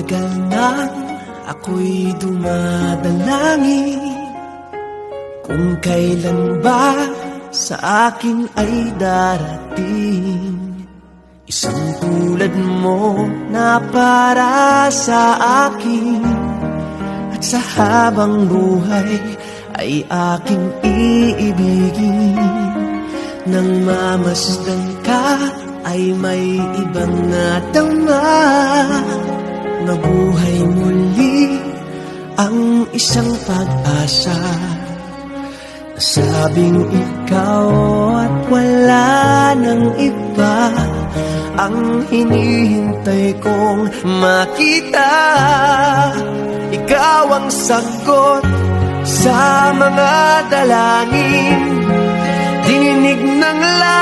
Matagal nang ako'y dumadalangin kung kailan ba sa akin ay darating isang tulad mo na para sa akin. At sa habang buhay ay aking iibigin. Nang mamasdan ka ay may ibang natama. Nabuhay muli ang isang pag-asa. Nasabing ikaw at wala nang iba ang hinihintay kong makita. Ikaw ang sagot sa mga dalangin, dinig ng langit.